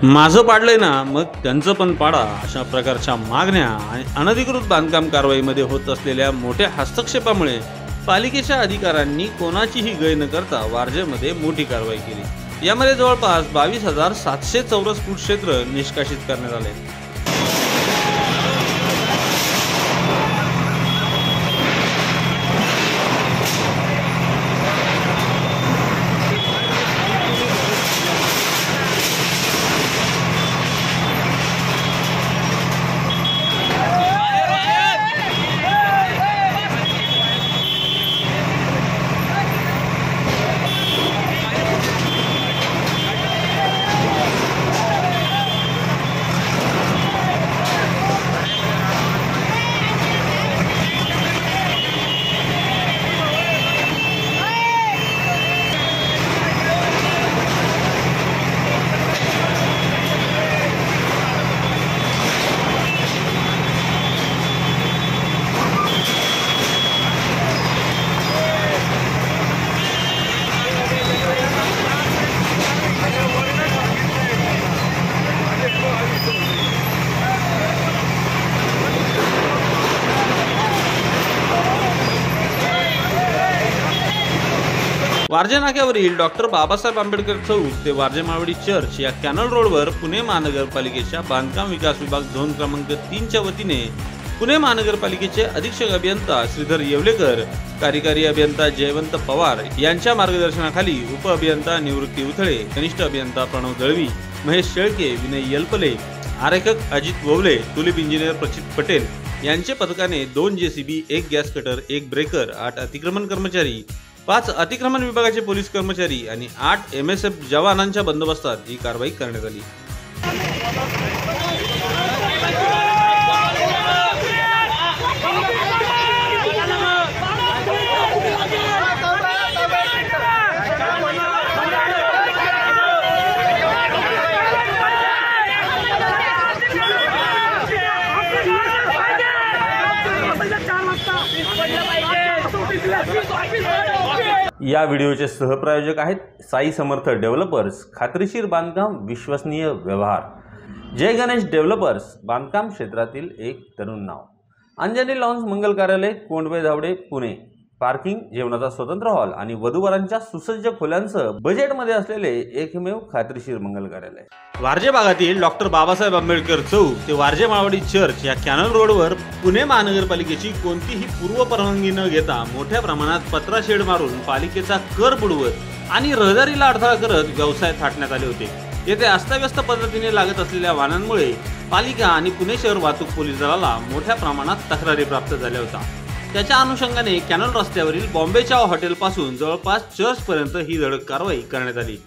माझं पाडलंय ना मग त्यांचं पण पाडा अशा प्रकारच्या मागण्या आणि अनधिकृत बांधकाम कारवाईमध्ये होत असलेल्या मोठ्या हस्तक्षेपामुळे पालिकेच्या अधिकाऱ्यांनी कोणाचीही गय न करता वारजेमध्ये मोठी कारवाई केली। यामध्ये जवळपास 22,700 चौरस फूट क्षेत्र निष्कासित करण्यात आले। वारजे नाक्यावरील डॉक्टर बाबासाहेब आंबेडकर चौक ते वारजे मावडी चर्च या कॅनल रोडवर पुणे महानगरपालिकेच्या बांधकाम विकास विभाग झोन क्रमांक 3च्या वतीने पुणे महानगरपालिकेचे अधीक्षक अभियंता श्रीधर येवलेकर, कार्यकारी अभियंता जयवंत पवार यांच्या मार्गदर्शनाखाली उप अभियंता निवृत्ती उथळे, कनिष्ठ अभियंता प्रणव दळवी, महेश शेळके, विनय यलपले, आरेखक अजित वोवले, तुलिप इंजिनियर प्रचित पटेल यांचे पथकाने 2 JCB, 1 गॅस कटर, 1 ब्रेकर, 8 अतिक्रमण कर्मचारी, 5 अतिक्रमण विभागाचे पोलीस कर्मचारी आणि 8 MSF जवानांच्या बंदोबस्तात ही कारवाई करण्यात आली। या व्हिडिओचे सहप्रायोजक आहेत साई समर्थ डेव्हलपर्स, खात्रीशीर बांधकाम, विश्वसनीय व्यवहार। जय गणेश डेव्हलपर्स, बांधकाम क्षेत्रातील एक तरुण नाव। अंजनी लॉन्स मंगल कार्यालय, कोंडवे धावडे, पुणे। पार्किंग, जेवणाचा स्वतंत्र हॉल आणि वधूवरांच्या सुसज्ज खोल्यांसह बजेटमध्ये असलेले एकमेव खात्रीशीर मंगल कार्यालय। वारजे भागातील डॉक्टर बाबासाहेब आंबेडकर चौक ते वारजे मावडी चर्च या कॅनल रोडवर पुणे महानगरपालिकेची कोणतीही पूर्व परवानगी न घेता मोठ्या प्रमाणात पत्रा शेड मारून पालिकेचा कर बुडवत आणि रहदारीला अडथळा करत व्यवसाय थाटण्यात आले होते। येथे अस्ताव्यस्त पद्धतीने लागत असलेल्या वाहनांमुळे पालिका आणि पुणे शहर वाहतूक पोलीस दलाला मोठ्या प्रमाणात तक्रारी प्राप्त झाल्या होत्या। त्याच्या अनुषंगाने कॅनल रस्त्यावरील बॉम्बे चाव हॉटेल पासून जवळपास चर्च पर्यंत ही धडक कारवाई करण्यात आली।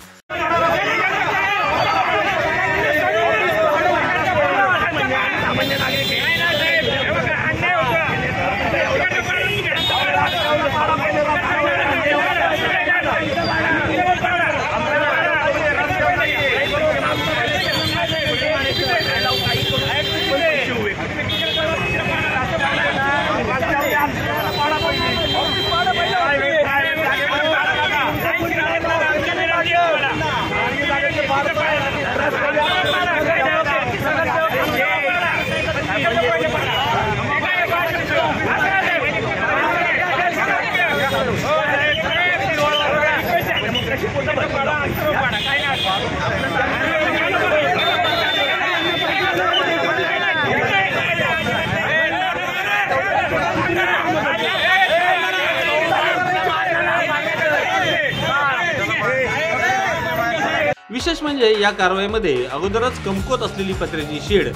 विशेष म्हणजे या कारवाईमध्ये अगोदरच कमकुवत असलेली पत्र्याची शेड,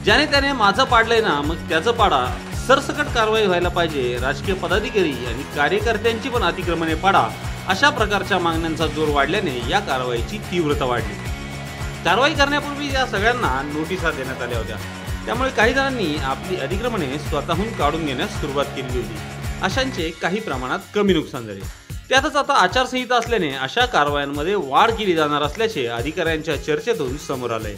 ज्याने त्याने माझं पाडलंय ना मग त्याचं पाडा, सरसकट कारवाई व्हायला पाहिजे, राजकीय पदाधिकारी आणि कार्यकर्त्यांची पण अतिक्रमणे पाडा, अशा प्रकारच्या मागण्यांचा जोर वाढल्याने या कारवाईची तीव्रता वाढली। कारवाई करण्यापूर्वी या सगळ्यांना नोटिसा देण्यात आल्या होत्या, त्यामुळे काही जणांनी आपली अतिक्रमणे स्वतःहून काढून घेण्यास सुरुवात केली होती। अशांचे काही प्रमाणात कमी नुकसान झाले। त्यातच आता आचारसंहिता असल्याने अशा कारवायांमध्ये वाढ केली जाणार असल्याचे अधिकाऱ्यांच्या चर्चेतून समोर आले।